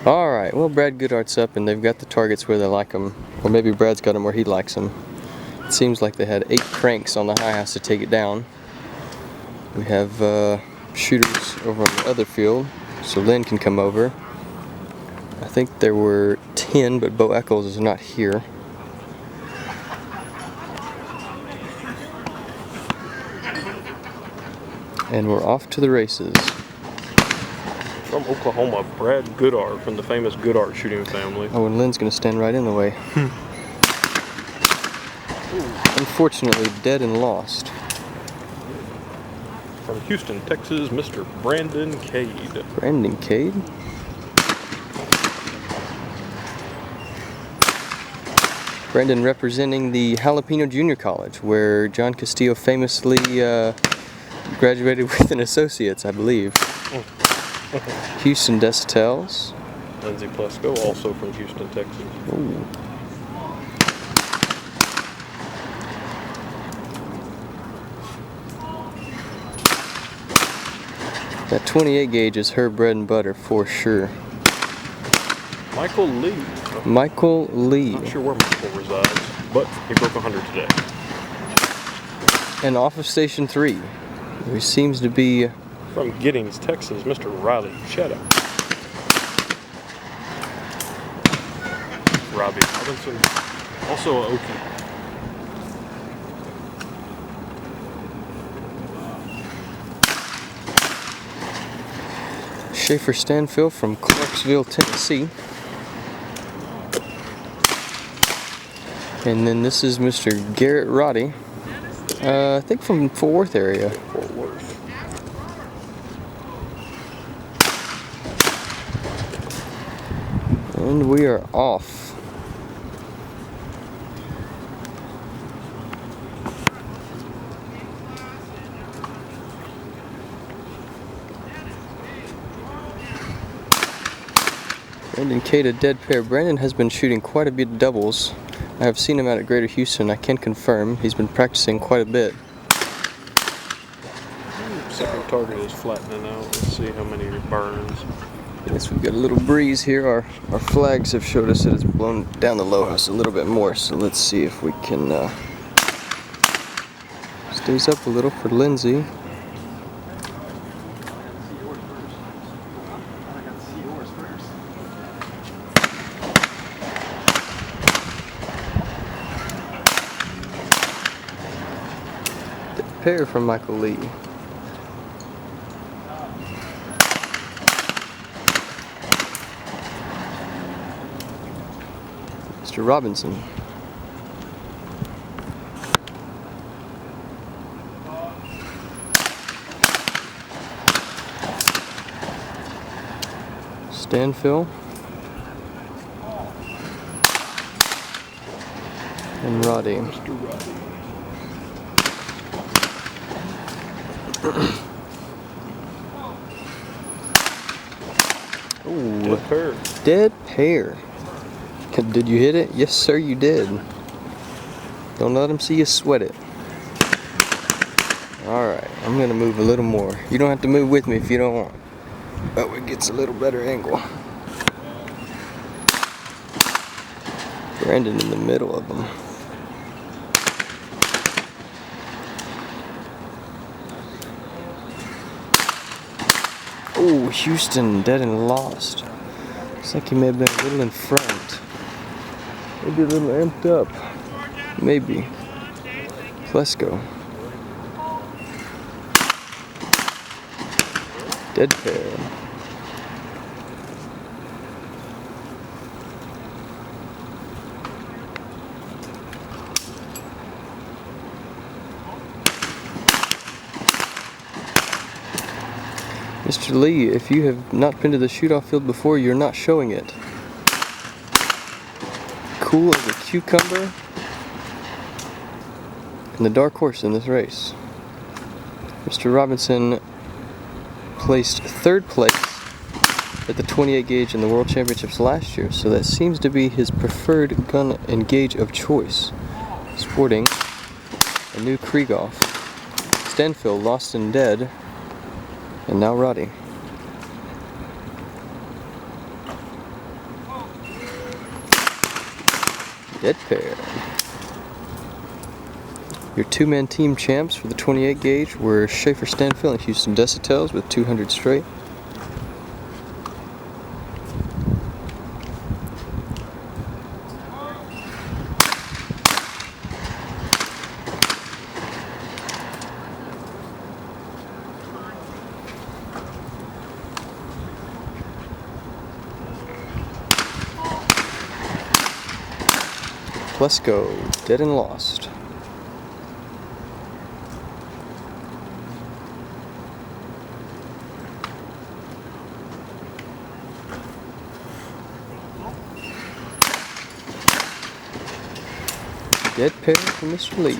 Alright, well, Brad Goodart's up and they've got the targets where they like them. Or maybe Brad's got them where he likes them. It seems like they had 8 cranks on the high house to take it down. We have shooters over on the other field, so Lynn can come over. I think there were 10, but Bo Eccles is not here. And we're off to the races. From Oklahoma, Brad Goodart from the famous Goodart shooting family. Oh, and Lynn's going to stand right in the way. Unfortunately, dead and lost. From Houston, Texas, Mr. Brandon Cade. Brandon Cade? Brandon representing the Jalapeno Junior College, where John Castillo famously graduated with an associate's, I believe. Houston Deshotels. Lindsay Plesko, also from Houston, Texas. Ooh. That 28 gauge is her bread and butter for sure. Michael Lee. Michael Lee. Not sure where Michael resides, but he broke 100 today. And off of Station 3, there seems to be... From Giddings, Texas, Mr. Riley Chaddock. Robbie Robinson, also a Okie. Schaefer Stanfield from Clarksville, Tennessee. And then this is Mr. Garrett Roddy, I think from Fort Worth area. Fort Worth. And we are off. Brandon Cade, a dead pair. Brandon has been shooting quite a bit of doubles. I have seen him out at Greater Houston. I can confirm he's been practicing quite a bit. Second target is flattening out. Let's see how many burns. Yes, we've got a little breeze here. Our flags have showed us that it's blown down the low house a little bit more. So let's see if we can stays up a little for Lindsay. Pair from Michael Lee. Mr. Robinson. Stanfield. And Roddy. Mr. Roddy. Ooh, dead pair. Dead pair. Did you hit it? Yes, sir, you did. Don't let them see you sweat it. Alright, I'm going to move a little more. You don't have to move with me if you don't want. But it gets a little better angle. Brandon in the middle of them. Oh, Houston, dead and lost. Looks like he may have been a little in front. Maybe a little amped up. Maybe. Plesko. Dead pair. Mr. Lee, if you have not been to the shoot-off field before, you're not showing it. Cool as a cucumber. And the dark horse in this race. Mr. Robinson placed 3rd place at the 28 gauge in the World Championships last year, so that seems to be his preferred gun and gauge of choice. Sporting a new Krieghoff. Stanfield lost and dead. And now Roddy. Dead pair. Your two-man team champs for the 28 gauge were Schaefer Stanfield and Houston Deshotels with 200 straight. Plesko, dead and lost. Dead pair for Mr. Lee.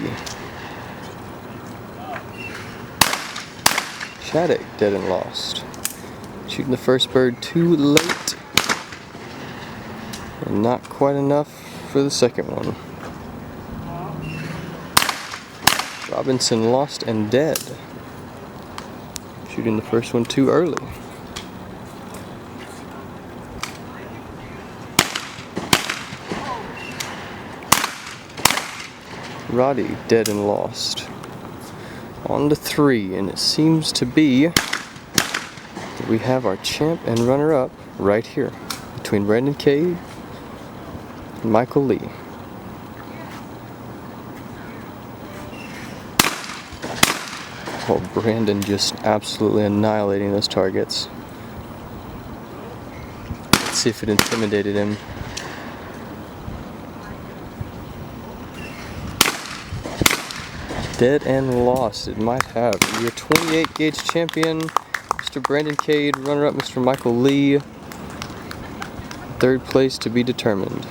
Chaddock, dead and lost. Shooting the first bird too late. And not quite enough for the second one. Robinson lost and dead. Shooting the first one too early. Roddy, dead and lost. On to 3, and it seems to be that we have our champ and runner-up right here between Brandon Cade and Michael Lee. Oh, Brandon just absolutely annihilating those targets. Let's see if it intimidated him. Dead and lost, it might have. Your 28 gauge champion, Mr. Brandon Cade, runner-up Mr. Michael Lee. Third place to be determined.